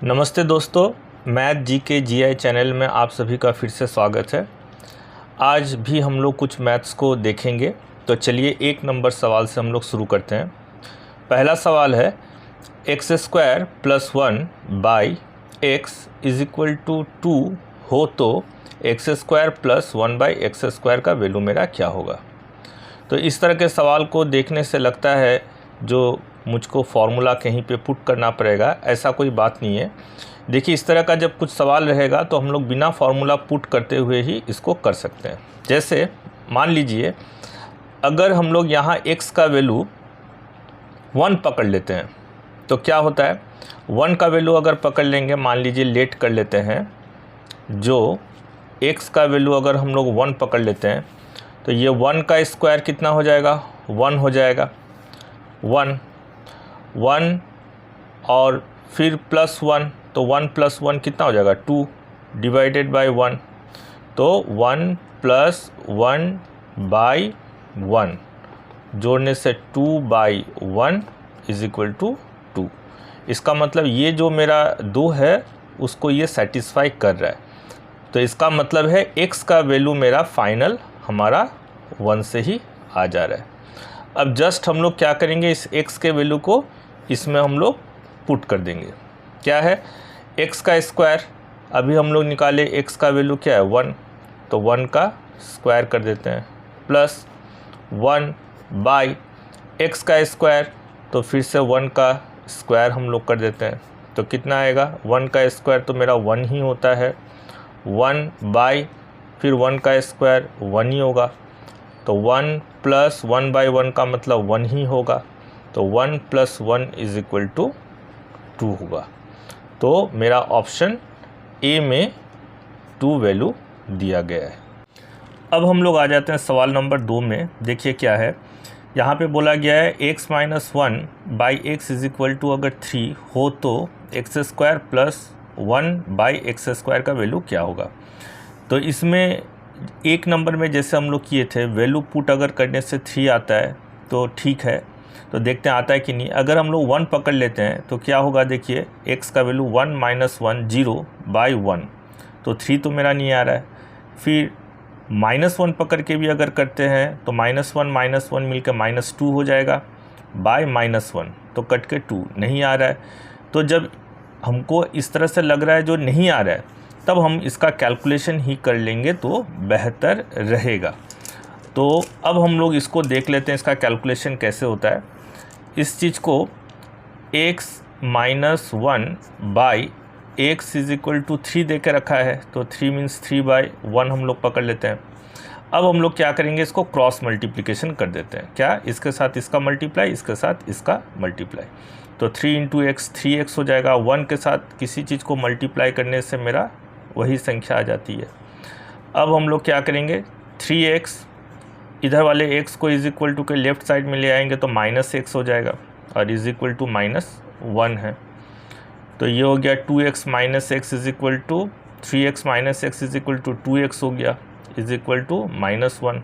नमस्ते दोस्तों, math GK GI channel में आप सभी का फिर से स्वागत है। आज भी हम लोग कुछ मैथ्स को देखेंगे। तो चलिए एक नंबर सवाल से हम लोग शुरू करते हैं। पहला सवाल है x square plus 1 by x is equal to 2 हो तो x square plus 1 by x square का वैल्यू मेरा क्या होगा। तो इस तरह के सवाल को देखने से लगता है जो मुझको फार्मूला कहीं पे पुट करना पड़ेगा, ऐसा कोई बात नहीं है। देखिए, इस तरह का जब कुछ सवाल रहेगा तो हम लोग बिना फार्मूला पुट करते हुए ही इसको कर सकते हैं। जैसे मान लीजिए अगर हम लोग यहाँ x का वैल्यू 1 पकड़ लेते हैं तो क्या होता है। 1 का वैल्यू अगर पकड़ लेंगे, मान लीजिए लेट कर लेते हैं, जो x का वैल्यू अगर हम लोग 1 पकड़ लेते हैं तो ये 1 का स्क्वायर कितना हो जाएगा, 1 हो जाएगा। 1 और फिर प्लस 1, तो 1 प्लस 1 कितना हो जाएगा, 2 डिवाइडेड बाय 1, तो 1 प्लस 1 बाई 1 जोड़ने से 2 बाई 1 इज इक्वल टू 2। इसका मतलब ये जो मेरा 2 है उसको ये सेटिस्फाई कर रहा है। तो इसका मतलब है x का वैल्यू मेरा फाइनल हमारा 1 से ही आ जा रहा है। अब जस्ट हम लोग क्या करेंगे, इस x के वैल्यू को इसमें हम लोग पुट कर देंगे। क्या है, x का स्क्वायर, अभी हम लोग निकाले x का वैल्यू क्या है 1, तो 1 का स्क्वायर कर देते हैं, प्लस 1 बाई x का स्क्वायर, तो फिर से 1 का स्क्वायर हम लोग कर देते हैं, तो कितना आएगा, 1 का स्क्वायर तो मेरा 1 ही होता है, 1 बाई फिर 1 का स्क्वायर 1 ही होगा, तो 1 प्लस 1 बाई 1 का मतलब 1 ही होगा, तो 1 प्लस 1 इज इक्वल टू 2 होगा। तो मेरा ऑप्शन ए में 2 वैल्यू दिया गया है। अब हम लोग आ जाते हैं सवाल नंबर 2 में। देखिए क्या है, यहाँ पे बोला गया है x minus 1 by x is equal to अगर 3 हो तो x square plus 1 by x square का वैल्यू क्या होगा। तो इसमें एक नंबर में जैसे हम लोग किए थे, वैल्यू पुट अगर करने से 3 आता है तो ठीक है। तो देखते हैं आता है कि नहीं। अगर हम लोग 1 पकड़ लेते हैं तो क्या होगा, देखिए x का वैल्यू 1 माइनस 1 0 बाई 1, तो 3 तो मेरा नहीं आ रहा है। फिर -1 पकड़ के भी अगर करते हैं तो -1 मिल के -2 हो जाएगा, बाय -1 तो कट के 2 नहीं आ रहा है। तो जब हमको इस तरह से लग रहा है जो नहीं आ रहा है, तब हम इसका कैलकुलेशन ही कर लेंगे तो बेहतर रहेगा। तो अब हम लोग इसको देख लेते हैं इसका कैलकुलेशन कैसे होता है। इस चीज़ को x minus 1 by x is equal to 3 दे के रखा है, तो 3 मीन्स 3 बाई 1 हम लोग पकड़ लेते हैं। अब हम लोग क्या करेंगे, इसको क्रॉस मल्टीप्लिकेशन कर देते हैं। क्या, इसके साथ इसका मल्टीप्लाई, इसके साथ इसका मल्टीप्लाई, तो 3 इंटू एक्स 3x हो जाएगा। 1 के साथ किसी चीज़ को मल्टीप्लाई करने से मेरा वही संख्या आ जाती है। अब हम लोग क्या करेंगे, 3x इधर वाले x को इज इक्वल टू के लेफ़्ट साइड में ले आएंगे तो -x हो जाएगा, और इज इक्वल टू -1 है, तो ये हो गया 2x minus x is equal to 3x minus x is equal to 2x हो गया, इज इक्वल टू -1।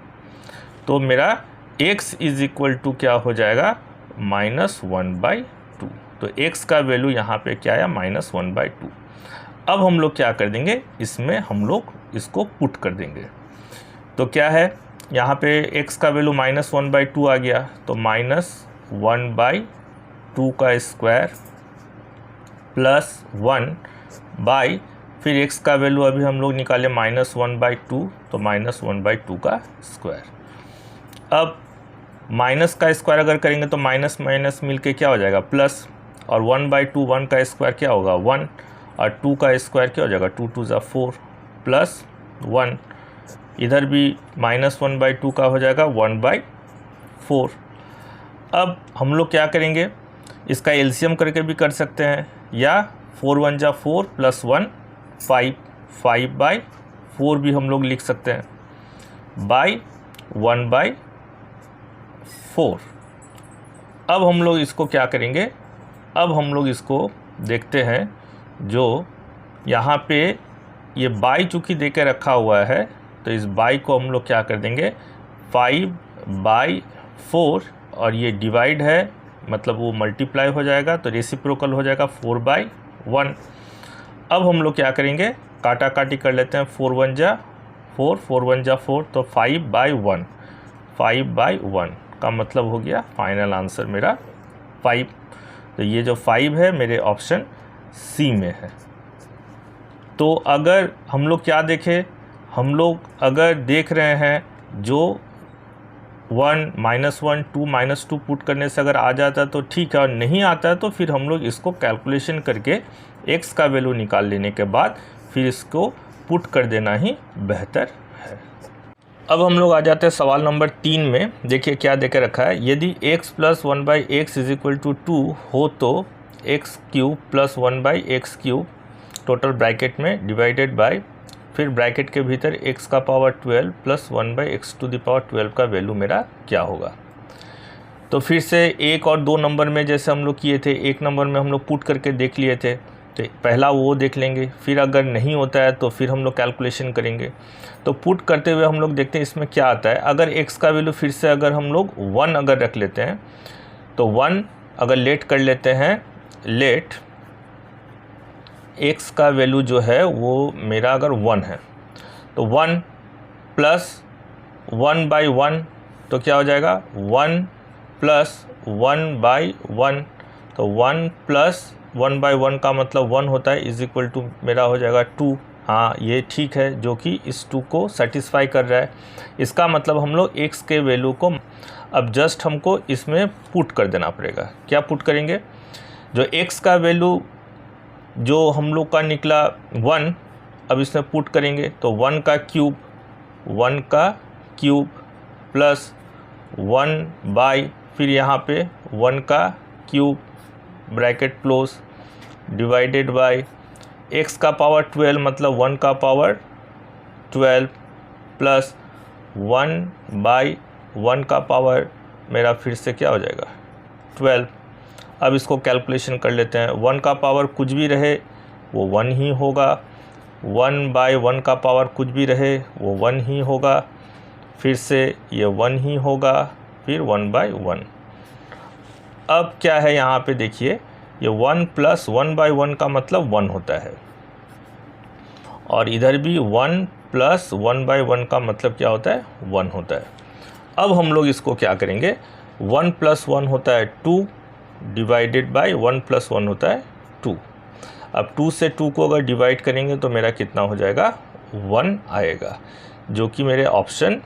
तो मेरा x इज इक्वल टू क्या हो जाएगा, -1/2। तो x का वैल्यू यहाँ पे क्या आया, -1/2। अब हम लोग क्या कर देंगे, इसमें हम लोग इसको पुट कर देंगे। तो क्या है, यहाँ पे x का वैल्यू -1/2 आ गया, तो -1/2 का स्क्वायर प्लस 1 बाई फिर x का वैल्यू अभी हम लोग निकाले -1/2, तो -1/2 का स्क्वायर। अब माइनस का स्क्वायर अगर करेंगे तो माइनस माइनस मिल के क्या हो जाएगा, प्लस, और 1/2 1 का स्क्वायर क्या होगा 1, और 2 का स्क्वायर क्या हो जाएगा 2 2 ज़ा 4 प्लस 1, इधर भी -1/2 का हो जाएगा 1/4। अब हम लोग क्या करेंगे, इसका एलसीएम करके भी कर सकते हैं, या 4 1 जा 4 प्लस 1 5, 5/4 भी हम लोग लिख सकते हैं, बाई 1/4। अब हम लोग इसको क्या करेंगे, अब हम लोग इसको देखते हैं, जो यहाँ पे ये बाई चूँकि दे के रखा हुआ है, तो इस बाई को हम लोग क्या कर देंगे 5/4, और ये डिवाइड है मतलब वो मल्टीप्लाई हो जाएगा, तो रेसिप्रोकल हो जाएगा 4/1। अब हम लोग क्या करेंगे, काटा काटी कर लेते हैं। 4 1 जा 4, 4 1 जा 4, तो 5/1, 5/1 का मतलब हो गया फाइनल आंसर मेरा 5। तो ये जो 5 है मेरे ऑप्शन सी में है। तो अगर हम लोग क्या देखें, हम लोग अगर देख रहे हैं जो 1 -1 2 -2 पुट करने से अगर आ जाता है तो ठीक है, और नहीं आता है तो फिर हम लोग इसको कैलकुलेशन करके x का वैल्यू निकाल लेने के बाद फिर इसको पुट कर देना ही बेहतर है। अब हम लोग आ जाते हैं सवाल नंबर 3 में। देखिए क्या देके रखा है, यदि x + 1/x = 2 हो तो x³ + 1/x³ टोटल ब्रैकेट में डिवाइडेड बाय, फिर ब्रैकेट के भीतर x का पावर 12 + 1/x⁻12 का वैल्यू मेरा क्या होगा। तो फिर से 1 और 2 नंबर में जैसे हम लोग किए थे, 1 नंबर में हम लोग पुट करके देख लिए थे, तो पहला वो देख लेंगे, फिर अगर नहीं होता है तो फिर हम लोग कैलकुलेशन करेंगे। तो पुट करते हुए हम लोग देखते हैं इसमें क्या आता है। अगर x का वैल्यू फिर से अगर हम लोग 1 अगर रख लेते हैं, तो 1 अगर लेट कर लेते हैं, लेट x का वैल्यू जो है वो मेरा अगर 1 है, तो 1 + 1/1 तो क्या हो जाएगा, 1 + 1/1, तो 1 + 1/1 का मतलब 1 होता है, = मेरा हो जाएगा 2। हाँ ये ठीक है, जो कि इस 2 को सेटिस्फाई कर रहा है। इसका मतलब हम लोग x के वैल्यू को अब जस्ट हमको इसमें पुट कर देना पड़ेगा। क्या पुट करेंगे, जो x का वैल्यू जो हम लोग का निकला 1, अब इसमें पुट करेंगे तो 1 का क्यूब प्लस 1/, फिर यहाँ पे 1 का cube bracket close divided by x का पावर 12 मतलब 1 का पावर 12 प्लस 1/1 का पावर मेरा फिर से क्या हो जाएगा 12। अब इसको कैलकुलेशन कर लेते हैं। 1 का पावर कुछ भी रहे वो 1 ही होगा, 1/1 का पावर कुछ भी रहे वो 1 ही होगा, फिर से ये 1 ही होगा, फिर 1/1। अब क्या है यहाँ पे देखिए, ये 1 + 1/1 का मतलब 1 होता है, और इधर भी 1 + 1/1 का मतलब क्या होता है, 1 होता है। अब हम लोग इसको क्या करेंगे, 1 + 1 होता है 2 डिवाइडेड बाय 1 + 1 होता है 2। अब 2 से 2 को अगर डिवाइड करेंगे तो मेरा कितना हो जाएगा, 1 आएगा, जो कि मेरे ऑप्शन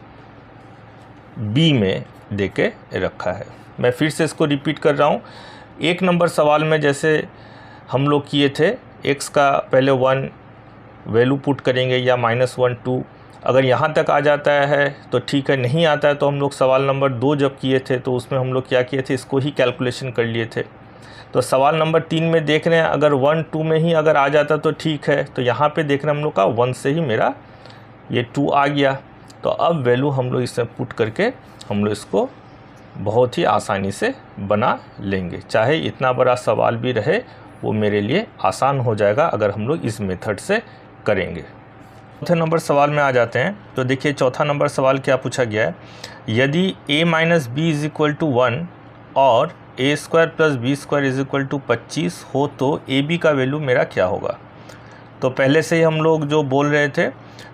बी में देके रखा है। मैं फिर से इसको रिपीट कर रहा हूँ। 1 नंबर सवाल में जैसे हम लोग किए थे, x का पहले 1 वैल्यू पुट करेंगे या -1 2, अगर यहाँ तक आ जाता है तो ठीक है, नहीं आता है तो हम लोग सवाल नंबर 2 जब किए थे तो उसमें हम लोग क्या किए थे, इसको ही कैलकुलेशन कर लिए थे। तो सवाल नंबर 3 में देख रहे हैं, अगर 1 2 में ही अगर आ जाता तो ठीक है, तो यहाँ पे देख रहे हैं हम लोग का 1 से ही मेरा ये 2 आ गया। तो अब वैल्यू हम लोग इसमें पुट करके हम लोग इसको बहुत ही आसानी से बना लेंगे। चाहे इतना बड़ा सवाल भी रहे वो मेरे लिए आसान हो जाएगा अगर हम लोग इस मेथड से करेंगे। चौथे नंबर सवाल में आ जाते हैं। तो देखिए चौथा नंबर सवाल क्या पूछा गया है, यदि a - b = 1 और a² + b² = 25 हो तो ab का वैल्यू मेरा क्या होगा। तो पहले से ही हम लोग जो बोल रहे थे,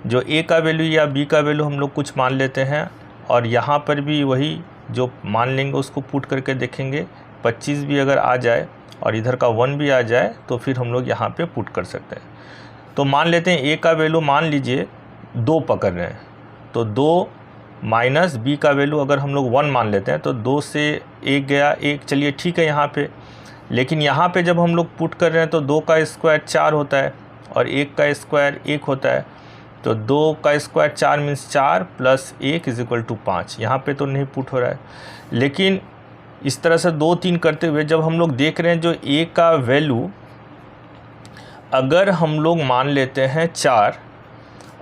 जो a का वैल्यू या b का वैल्यू हम लोग कुछ मान लेते हैं, और यहाँ पर भी वही जो मान लेंगे उसको पुट करके देखेंगे। 25 भी अगर आ जाए और इधर का 1 भी आ जाए तो फिर हम लोग यहाँ पे पुट कर सकते हैं। तो मान लेते हैं a का वैल्यू मान लीजिए 2 पकड़ रहे हैं, तो 2 - b का वैल्यू अगर हम लोग 1 मान लेते हैं तो 2 से 1 गया 1, चलिए ठीक है यहाँ पे। लेकिन यहाँ पे जब हम लोग पुट कर रहे हैं तो 2 का स्क्वायर 4 होता है और 1 का स्क्वायर 1 होता है, तो 2 का स्क्वायर 4 मीन्स 4 + 1 = 5। यहाँ पे तो नहीं पुट हो रहा है, लेकिन इस तरह से 2 3 करते हुए जब हम लोग देख रहे हैं जो a का वैल्यू अगर हम लोग मान लेते हैं 4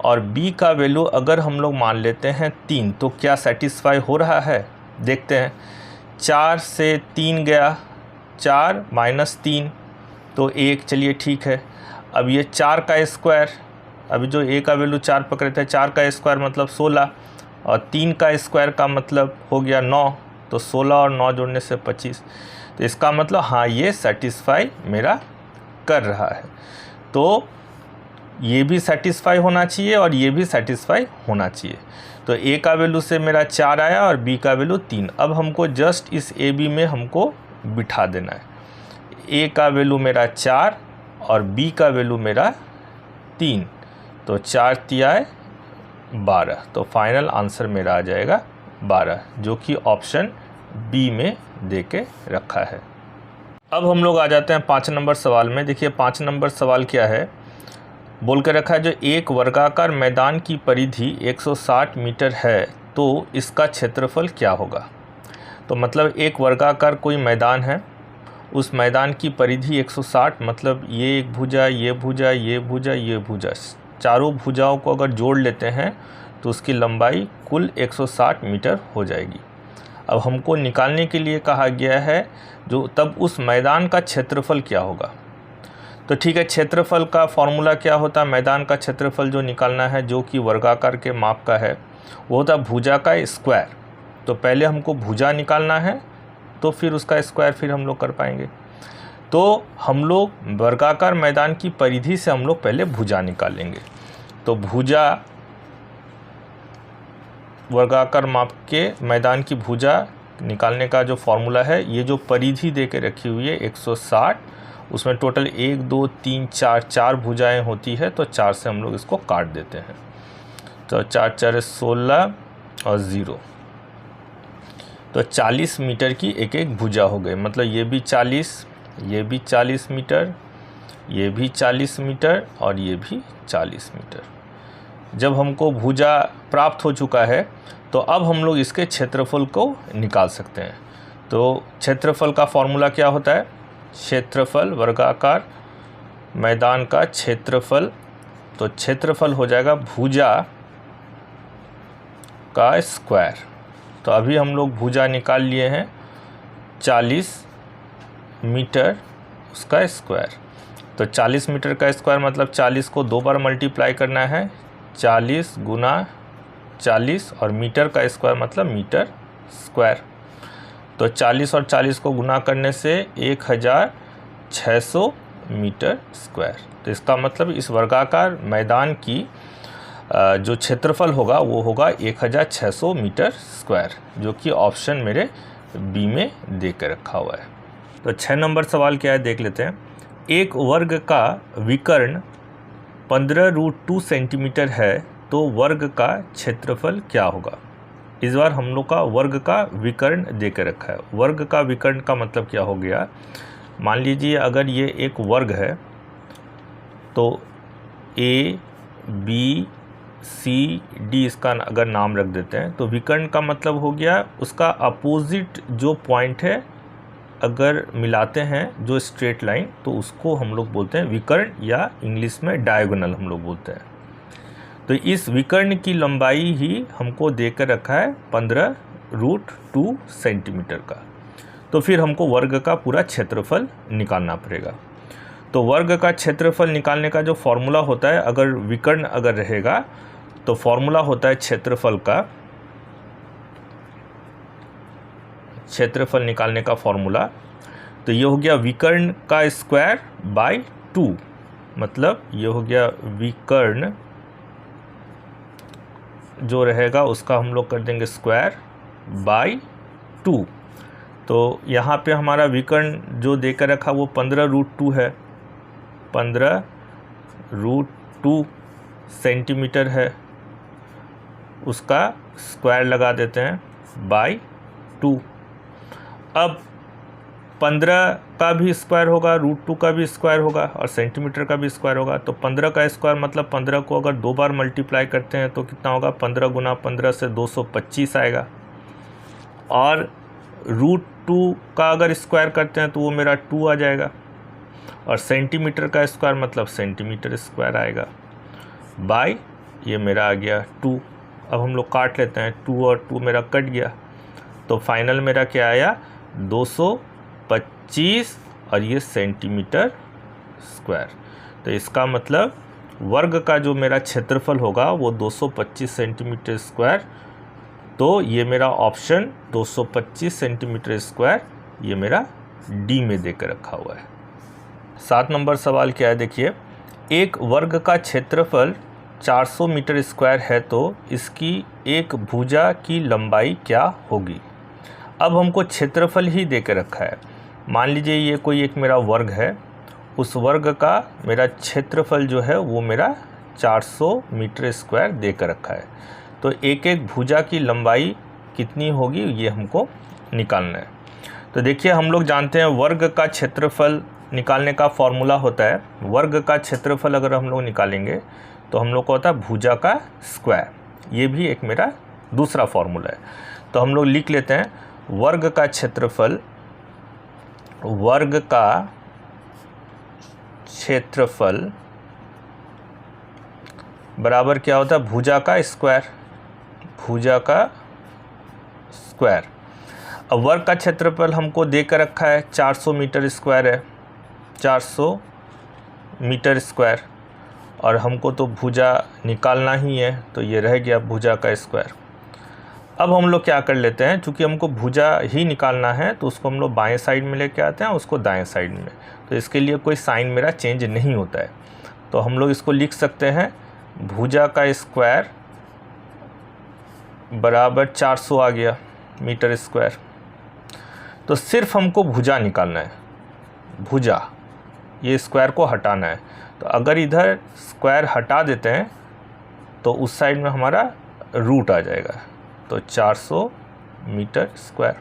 और b का वैल्यू अगर हम लोग मान लेते हैं 3, तो क्या सेटिस्फाई हो रहा है, देखते हैं। 4 से 3 गया, 4 - 3 तो 1, चलिए ठीक है। अब ये 4 का स्क्वायर, अभी जो a का वैल्यू 4 पकड़े थे, 4 का स्क्वायर मतलब 16 और 3 का स्क्वायर का मतलब हो गया 9, तो 16 और 9 जोड़ने से 25। तो इसका मतलब हाँ ये सेटिस्फाई मेरा कर रहा है। तो ये भी सेटिस्फाई होना चाहिए और ये भी सेटिस्फाई होना चाहिए। तो ए का वैल्यू से मेरा 4 आया और बी का वैल्यू 3। अब हमको जस्ट इस ए बी में हमको बिठा देना है। ए का वैल्यू मेरा 4 और बी का वैल्यू मेरा 3, तो 4 तिया 12, तो फाइनल आंसर मेरा आ जाएगा 12, जो कि ऑप्शन बी में दे के रखा है। अब हम लोग आ जाते हैं 5 नंबर सवाल में। देखिए 5 नंबर सवाल क्या है, बोल के रखा है जो एक वर्गाकार मैदान की परिधि 160 मीटर है तो इसका क्षेत्रफल क्या होगा। तो मतलब एक वर्गाकार कोई मैदान है, उस मैदान की परिधि 160, मतलब ये एक भुजा, ये भुजा, ये भुजा, ये भुजा, चारों भुजाओं को अगर जोड़ लेते हैं तो उसकी लंबाई कुल 160 मीटर हो जाएगी। अब हमको निकालने के लिए कहा गया है जो तब उस मैदान का क्षेत्रफल क्या होगा। तो ठीक है, क्षेत्रफल का फॉर्मूला क्या होता है, मैदान का क्षेत्रफल जो निकालना है जो कि वर्गाकार के माप का है वो होता है भुजा का स्क्वायर। तो पहले हमको भुजा निकालना है तो फिर उसका स्क्वायर फिर हम लोग कर पाएंगे। तो हम लोग वर्गाकार मैदान की परिधि से हम लोग पहले भुजा निकालेंगे। तो भुजा वर्गाकार माप के मैदान की भुजा निकालने का जो फॉर्मूला है, ये जो परिधि दे के रखी हुई है 160, उसमें टोटल 1 2 3 4 भुजाएं होती है, तो 4 से हम लोग इसको काट देते हैं। तो 4 4 16 और 0, तो 40 मीटर की एक एक भुजा हो गई। मतलब ये भी 40, ये भी 40 मीटर, ये भी 40 मीटर और ये भी 40 मीटर। जब हमको भुजा प्राप्त हो चुका है तो अब हम लोग इसके क्षेत्रफल को निकाल सकते हैं। तो क्षेत्रफल का फॉर्मूला क्या होता है, क्षेत्रफल वर्गाकार मैदान का क्षेत्रफल, तो क्षेत्रफल हो जाएगा भुजा का स्क्वायर। तो अभी हम लोग भुजा निकाल लिए हैं 40 मीटर उसका स्क्वायर। तो 40 मीटर का स्क्वायर मतलब 40 को 2 बार मल्टीप्लाई करना है, 40 गुना 40, और मीटर का स्क्वायर मतलब मीटर स्क्वायर। तो 40 और 40 को गुना करने से 1600 मीटर स्क्वायर। तो इसका मतलब इस वर्गाकार मैदान की जो क्षेत्रफल होगा वो होगा 1600 मीटर स्क्वायर, जो कि ऑप्शन मेरे बी में दे के रखा हुआ है। तो 6 नंबर सवाल क्या है देख लेते हैं। एक वर्ग का विकर्ण 15√2 सेंटीमीटर है तो वर्ग का क्षेत्रफल क्या होगा। इस बार हम लोग का वर्ग का विकर्ण दे के रखा है। वर्ग का विकर्ण का मतलब क्या हो गया, मान लीजिए अगर ये एक वर्ग है तो ए बी सी डी इसका अगर नाम रख देते हैं, तो विकर्ण का मतलब हो गया उसका अपोजिट जो पॉइंट है अगर मिलाते हैं जो स्ट्रेट लाइन, तो उसको हम लोग बोलते हैं विकर्ण, या इंग्लिश में डायगोनल हम लोग बोलते हैं। तो इस विकर्ण की लंबाई ही हमको देकर रखा है 15√2 सेंटीमीटर का। तो फिर हमको वर्ग का पूरा क्षेत्रफल निकालना पड़ेगा। तो वर्ग का क्षेत्रफल निकालने का जो फॉर्मूला होता है, अगर विकर्ण अगर रहेगा तो फॉर्मूला होता है क्षेत्रफल निकालने का फॉर्मूला। तो ये हो गया विकर्ण का स्क्वायर बाय 2, मतलब ये हो गया विकर्ण जो रहेगा उसका हम लोग कर देंगे स्क्वायर बाय 2। तो यहाँ पे हमारा विकर्ण जो देकर रखा वो 15√2 है, 15√2 सेंटीमीटर है, उसका स्क्वायर लगा देते हैं बाय 2। अब 15 का भी स्क्वायर होगा, √2 का भी स्क्वायर होगा और सेंटीमीटर का भी स्क्वायर होगा। तो 15 का स्क्वायर मतलब 15 को अगर 2 बार मल्टीप्लाई करते हैं तो कितना होगा, 15 गुना 15 से 225 आएगा। और √2 का अगर स्क्वायर करते हैं तो वो मेरा 2 आ जाएगा। और सेंटीमीटर का स्क्वायर मतलब सेंटीमीटर स्क्वायर आएगा बाय ये मेरा आ गया 2। अब हम लोग काट लेते हैं, 2 और 2 मेरा कट गया, तो फाइनल मेरा क्या आया 225 और ये सेंटीमीटर स्क्वायर। तो इसका मतलब वर्ग का जो मेरा क्षेत्रफल होगा वो 225 सेंटीमीटर स्क्वायर। तो ये मेरा ऑप्शन 225 सेंटीमीटर स्क्वायर ये मेरा डी में देकर रखा हुआ है। 7 नंबर सवाल क्या है देखिए, एक वर्ग का क्षेत्रफल 400 मीटर स्क्वायर है तो इसकी एक भुजा की लंबाई क्या होगी। अब हमको क्षेत्रफल ही दे के रखा है। मान लीजिए ये कोई एक मेरा वर्ग है, उस वर्ग का मेरा क्षेत्रफल जो है वो मेरा 400 मीटर स्क्वायर दे कर रखा है। तो एक एक भुजा की लंबाई कितनी होगी ये हमको निकालना है। तो देखिए हम लोग जानते हैं वर्ग का क्षेत्रफल निकालने का फॉर्मूला होता है, वर्ग का क्षेत्रफल अगर हम लोग निकालेंगे तो हम लोग को होता है भुजा का स्क्वायर। ये भी एक मेरा दूसरा फॉर्मूला है। तो हम लोग लिख लेते हैं वर्ग का क्षेत्रफल, वर्ग का क्षेत्रफल बराबर क्या होता है भुजा का स्क्वायर, भुजा का स्क्वायर। अब वर्ग का क्षेत्रफल हमको देकर रखा है 400 मीटर स्क्वायर है, 400 मीटर स्क्वायर, और हमको तो भुजा निकालना ही है तो ये रह गया भुजा का स्क्वायर। अब हम लोग क्या कर लेते हैं, चूँकि हमको भुजा ही निकालना है तो उसको हम लोग बाएं साइड में लेके आते हैं, उसको दाएं साइड में। तो इसके लिए कोई साइन मेरा चेंज नहीं होता है। तो हम लोग इसको लिख सकते हैं भुजा का स्क्वायर बराबर 400 आ गया मीटर स्क्वायर। तो सिर्फ हमको भुजा निकालना है, भुजा, ये स्क्वायर को हटाना है। तो अगर इधर स्क्वायर हटा देते हैं तो उस साइड में हमारा रूट आ जाएगा। तो 400 मीटर स्क्वायर।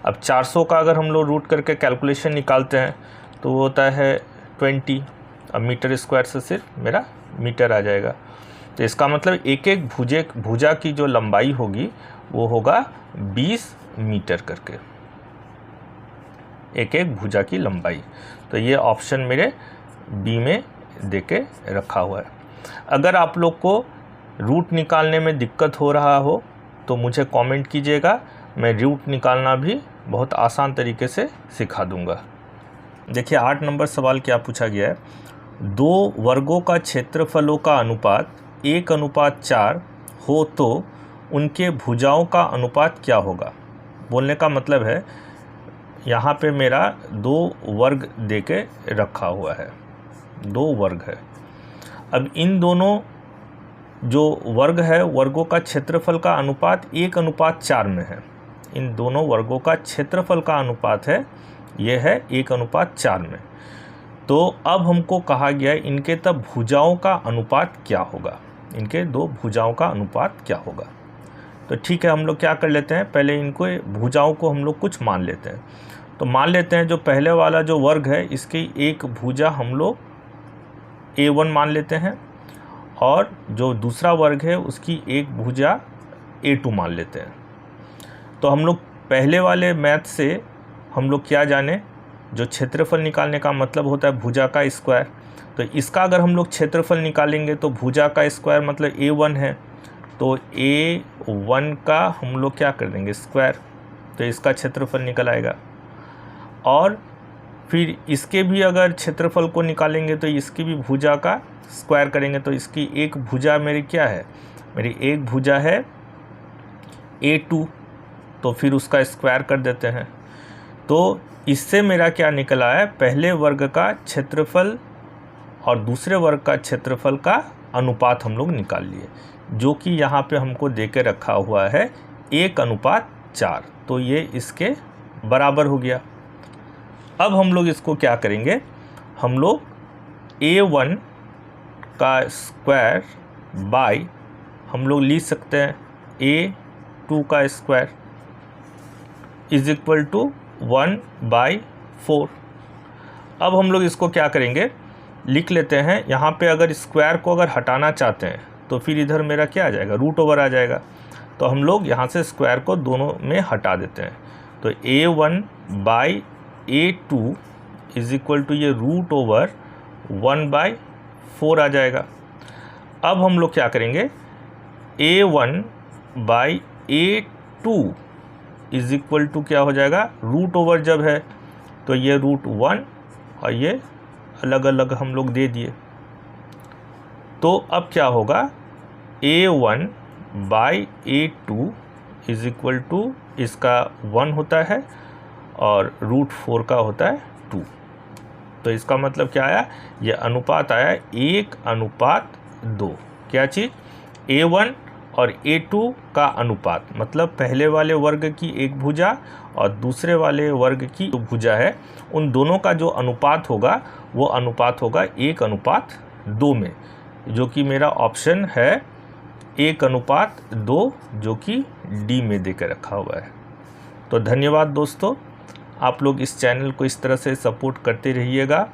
अब 400 का अगर हम लोग रूट करके कैलकुलेशन निकालते हैं तो वो होता है 20। अब मीटर स्क्वायर से सिर्फ मेरा मीटर आ जाएगा। तो इसका मतलब एक एक भुजा की जो लंबाई होगी वो होगा 20 मीटर करके, एक एक भुजा की लंबाई। तो ये ऑप्शन मेरे बी में देके रखा हुआ है। अगर आप लोग को रूट निकालने में दिक्कत हो रहा हो तो मुझे कमेंट कीजिएगा, मैं रूट निकालना भी बहुत आसान तरीके से सिखा दूंगा। देखिए 8 नंबर सवाल क्या पूछा गया है, दो वर्गों का क्षेत्रफलों का अनुपात 1:4 हो तो उनके भुजाओं का अनुपात क्या होगा। बोलने का मतलब है यहाँ पे मेरा 2 वर्ग देके रखा हुआ है, 2 वर्ग है। अब इन दोनों जो वर्ग है, वर्गों का क्षेत्रफल का अनुपात 1:4 में है। इन दोनों वर्गों का क्षेत्रफल का अनुपात है, ये है 1:4 में। तो अब हमको कहा गया है इनके तब भुजाओं का अनुपात क्या होगा, इनके 2 भुजाओं का अनुपात क्या होगा। तो ठीक है, हम लोग क्या कर लेते हैं, पहले इनको भुजाओं को हम लोग कुछ मान लेते हैं। तो मान लेते हैं जो पहले वाला जो वर्ग है इसकी एक भुजा हम लोग A1 मान लेते हैं, और जो दूसरा वर्ग है उसकी एक भुजा A2 मान लेते हैं। तो हम लोग पहले वाले मैथ से हम लोग क्या जाने, जो क्षेत्रफल निकालने का मतलब होता है भुजा का स्क्वायर। तो इसका अगर हम लोग क्षेत्रफल निकालेंगे तो भुजा का स्क्वायर मतलब A1 है, तो A1 का हम लोग क्या कर देंगे स्क्वायर, तो इसका क्षेत्रफल निकल आएगा। और फिर इसके भी अगर क्षेत्रफल को निकालेंगे तो इसकी भी भुजा का स्क्वायर करेंगे। तो इसकी एक भुजा मेरी क्या है, मेरी एक भुजा है A2, तो फिर उसका स्क्वायर कर देते हैं। तो इससे मेरा क्या निकला है, पहले वर्ग का क्षेत्रफल और दूसरे वर्ग का क्षेत्रफल का अनुपात हम लोग निकाल लिए, जो कि यहाँ पे हमको दे के रखा हुआ है 1:4। तो ये इसके बराबर हो गया। अब हम लोग इसको क्या करेंगे, हम लोग A1 का स्क्वायर बाय हम लोग लिख सकते हैं A2 का स्क्वायर इज इक्वल टू 1/4। अब हम लोग इसको क्या करेंगे, लिख लेते हैं। यहाँ पे अगर स्क्वायर को अगर हटाना चाहते हैं तो फिर इधर मेरा क्या आ जाएगा, रूट ओवर आ जाएगा। तो हम लोग यहाँ से स्क्वायर को दोनों में हटा देते हैं। तो A1/A2 इज इक्वल टू ये रूट ओवर 1/4 आ जाएगा। अब हम लोग क्या करेंगे, A1/A2 इज इक्वल टू क्या हो जाएगा, रूट ओवर जब है तो ये √1 और ये अलग अलग हम लोग दे दिए। तो अब क्या होगा, A1/A2 इज इक्वल टू इसका 1 होता है और √4 का होता है 2। तो इसका मतलब क्या आया, ये अनुपात आया 1:2। क्या चीज़, A1 और A2 का अनुपात, मतलब पहले वाले वर्ग की एक भुजा और दूसरे वाले वर्ग की जो भुजा है उन दोनों का जो अनुपात होगा वो अनुपात होगा 1:2 में, जो कि मेरा ऑप्शन है 1:2, जो कि डी में देकर रखा हुआ है। तो धन्यवाद दोस्तों, आप लोग इस चैनल को इस तरह से सपोर्ट करते रहिएगा।